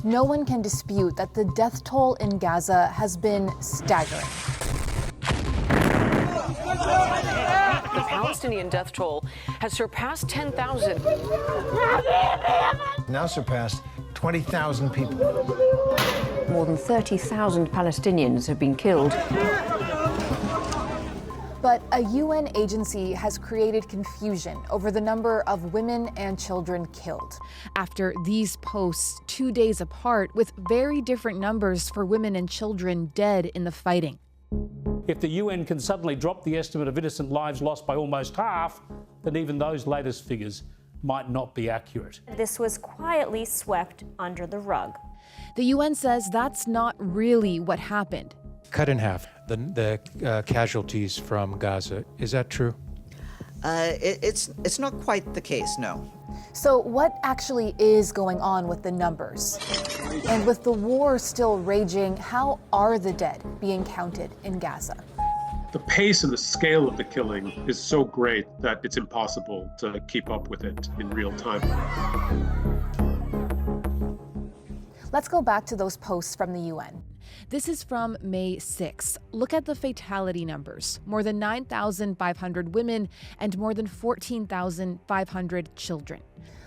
No one can dispute that the death toll in Gaza has been staggering. The Palestinian death toll has surpassed 10,000. Now surpassed 20,000 people. More than 30,000 Palestinians have been killed. But a UN agency has created confusion over the number of women and children killed. After these posts 2 days apart with very different numbers for women and children dead in the fighting. If the UN can suddenly drop the estimate of innocent lives lost by almost half, then even those latest figures might not be accurate. This was quietly swept under the rug. The UN says that's not really what happened. Cut in half the casualties from Gaza. Is that true? It's not quite the case, no. So what actually is going on with the numbers? And with the war still raging, how are the dead being counted in Gaza? The pace and the scale of the killing is so great that it's impossible to keep up with it in real time. Let's go back to those posts from the UN. This is from May 6. Look at the fatality numbers. More than 9,500 women and more than 14,500 children.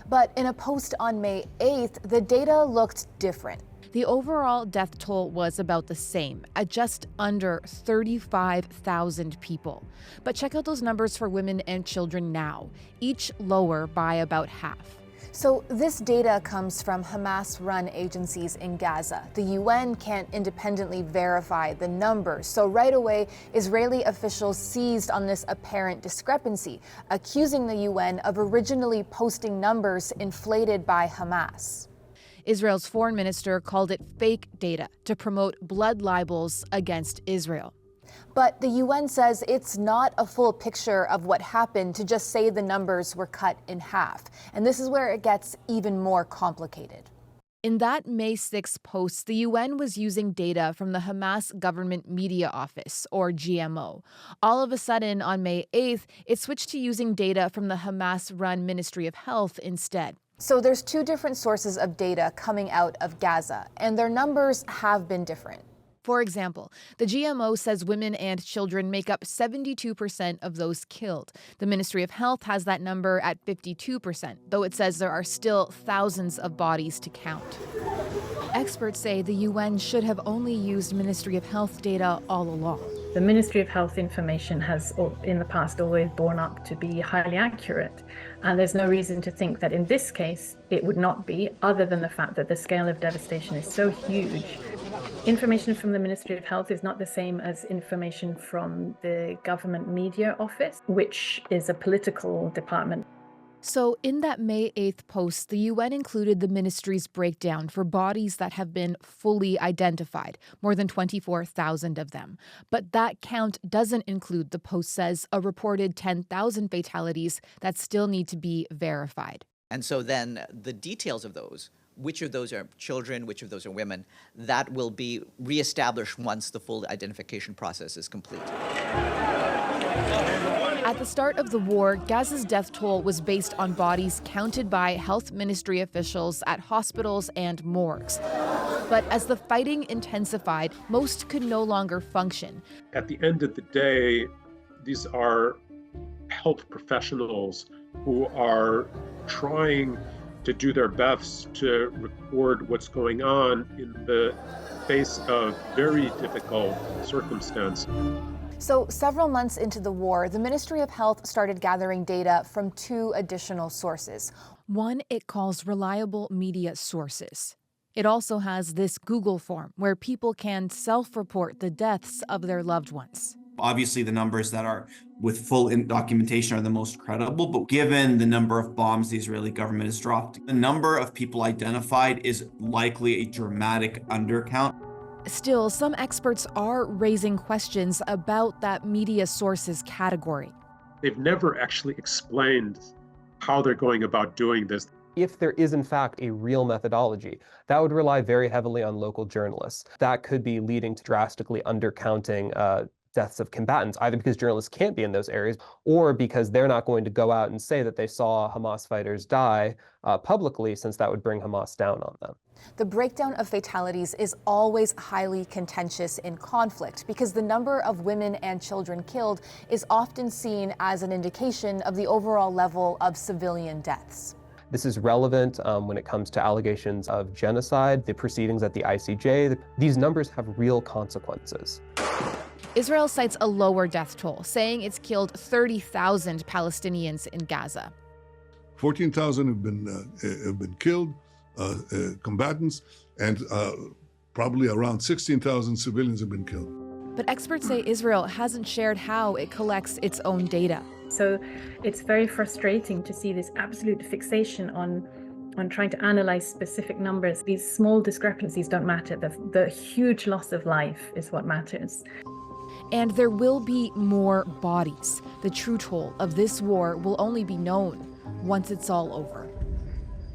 But in a post on May 8th, the data looked different. The overall death toll was about the same, at just under 35,000 people. But check out those numbers for women and children now, each lower by about half. So this data comes from Hamas-run agencies in Gaza. The UN can't independently verify the numbers. So right away, Israeli officials seized on this apparent discrepancy, accusing the UN of originally posting numbers inflated by Hamas. Israel's foreign minister called it fake data to promote blood libels against Israel. But the UN says it's not a full picture of what happened to just say the numbers were cut in half. And this is where it gets even more complicated. In that May 6 post, the UN was using data from the Hamas Government Media Office, or GMO. All of a sudden, on May 8th, it switched to using data from the Hamas-run Ministry of Health instead. So there's two different sources of data coming out of Gaza, and their numbers have been different. For example, the GMO says women and children make up 72% of those killed. The Ministry of Health has that number at 52%, though it says there are still thousands of bodies to count. Experts say the UN should have only used Ministry of Health data all along. The Ministry of Health information has, in the past, always borne up to be highly accurate. And there's no reason to think that in this case it would not be, other than the fact that the scale of devastation is so huge. Information from the Ministry of Health is not the same as information from the Government Media Office, which is a political department. So in that May 8th post, the UN included the ministry's breakdown for bodies that have been fully identified, more than 24,000 of them. But that count doesn't include, the post says, a reported 10,000 fatalities that still need to be verified. And so then the details of those, which of those are children, which of those are women, that will be reestablished once the full identification process is complete. At the start of the war, Gaza's death toll was based on bodies counted by health ministry officials at hospitals and morgues. But as the fighting intensified, most could no longer function. At the end of the day, these are health professionals who are trying to do their best to record what's going on in the face of very difficult circumstance. So several months into the war, the Ministry of Health started gathering data from two additional sources. One it calls reliable media sources. It also has this Google form where people can self-report the deaths of their loved ones. Obviously, the numbers that are with full documentation are the most credible, but given the number of bombs the Israeli government has dropped, the number of people identified is likely a dramatic undercount. Still, some experts are raising questions about that media sources category. They've never actually explained how they're going about doing this. If there is in fact a real methodology, that would rely very heavily on local journalists. That could be leading to drastically undercounting deaths of combatants, either because journalists can't be in those areas or because they're not going to go out and say that they saw Hamas fighters die publicly, since that would bring Hamas down on them. The breakdown of fatalities is always highly contentious in conflict because the number of women and children killed is often seen as an indication of the overall level of civilian deaths. This is relevant when it comes to allegations of genocide, the proceedings at the ICJ. These numbers have real consequences. Israel cites a lower death toll, saying it's killed 30,000 Palestinians in Gaza. 14,000 have been killed, combatants, and probably around 16,000 civilians have been killed. But experts say Israel hasn't shared how it collects its own data. So it's very frustrating to see this absolute fixation on trying to analyze specific numbers. These small discrepancies don't matter. The huge loss of life is what matters. And there will be more bodies. The true toll of this war will only be known once it's all over.